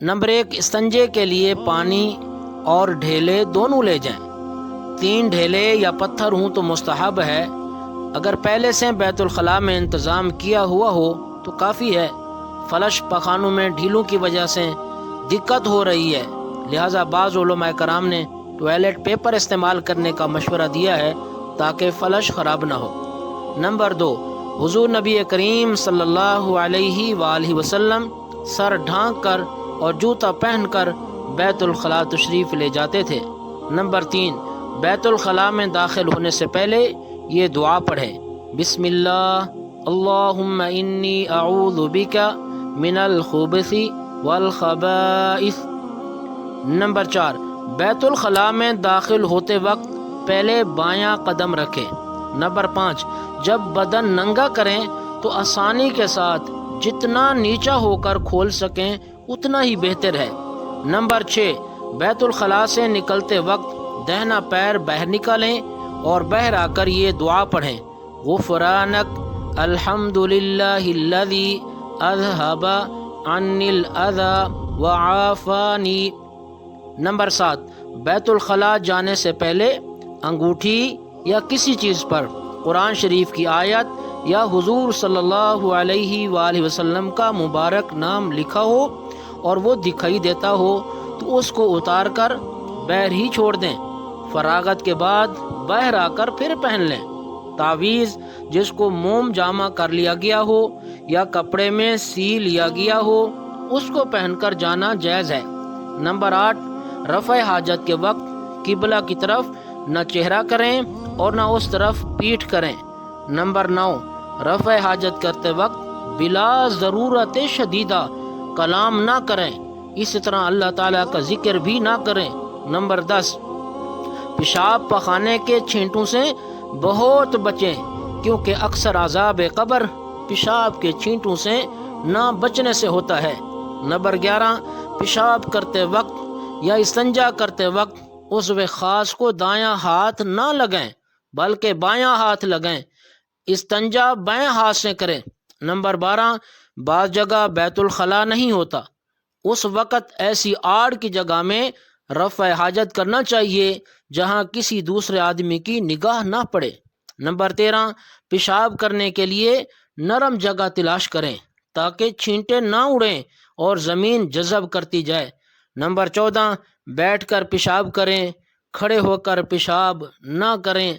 Number 1، استنجے کے لیے پانی اور ڈھیلے دونوں لے جائیں۔ 3 ڈھیلے یا پتھر ہوں تو مستحب ہے، اگر پہلے سے بیت الخلاء میں انتظام کیا ہوا ہو تو کافی ہے۔ فلش پخانوں میں ڈھیلوں کی وجہ سے دقت ہو رہی ہے، لہٰذا بعض علماء کرام نے ٹوائلٹ پیپر استعمال کرنے کا مشورہ دیا ہے تاکہ فلش خراب نہ ہو۔ نمبر 2، حضور نبی کریم صلی اللہ علیہ وآلہ وسلم سر ڈھانک کر اور جوتا پہن کر بیت الخلاء تشریف لے جاتے تھے۔ نمبر 3، بیت الخلاء میں داخل ہونے سے پہلے یہ دعا پڑھیں: بسم اللہ اللہم انی اعوذ بک من الخبث والخبائث۔ نمبر 4، بیت الخلاء میں داخل ہوتے وقت پہلے بایاں قدم رکھیں۔ نمبر 5، جب بدن ننگا کریں تو آسانی کے ساتھ جتنا نیچا ہو کر کھول سکیں اتنا ہی بہتر ہے۔ نمبر 6، بیت الخلاء سے نکلتے وقت دہنا پیر باہر نکالیں اور باہر آ کر یہ دعا پڑھیں: غفرانک الحمدللہ الذی اذھب عنی الاذی وعافانی۔ نمبر 7، بیت الخلاء جانے سے پہلے انگوٹھی یا کسی چیز پر قرآن شریف کی آیت یا حضور صلی اللہ علیہ وآلہ وسلم کا مبارک نام لکھا ہو اور وہ دکھائی دیتا ہو تو اس کو اتار کر باہر ہی چھوڑ دیں۔ فراغت کے بعد باہر آ کر پھر پہن لیں۔ تعویذ جس کو موم جامع کر لیا گیا ہو یا کپڑے میں سی لیا گیا ہو اس کو پہن کر جانا جائز ہے۔ نمبر 8، رفع حاجت کے وقت قبلہ کی طرف نہ چہرہ کریں اور نہ اس طرف پیٹھ کریں۔ نمبر 9، رفع حاجت کرتے وقت بلا ضرورت شدیدہ کلام نہ کریں، اسی طرح اللہ تعالیٰ کا ذکر بھی نہ کریں۔ نمبر 10، پیشاب پخانے کے چھینٹوں سے بہت بچیں کیونکہ اکثر عذاب قبر پیشاب کے چھینٹوں سے نہ بچنے سے ہوتا ہے۔ نمبر 11، پیشاب کرتے وقت یا استنجا کرتے وقت عضو خاص کو دایاں ہاتھ نہ لگائیں بلکہ بایاں ہاتھ لگائیں، استنجا بائیں ہاتھ سے کریں۔ نمبر 12، بعض جگہ بیت الخلاء نہیں ہوتا، اس وقت ایسی آڑ کی جگہ میں رفع حاجت کرنا چاہیے جہاں کسی دوسرے آدمی کی نگاہ نہ پڑے۔ نمبر 13، پیشاب کرنے کے لیے نرم جگہ تلاش کریں تاکہ چھینٹے نہ اڑیں اور زمین جذب کرتی جائے۔ نمبر 14، بیٹھ کر پیشاب کریں، کھڑے ہو کر پیشاب نہ کریں۔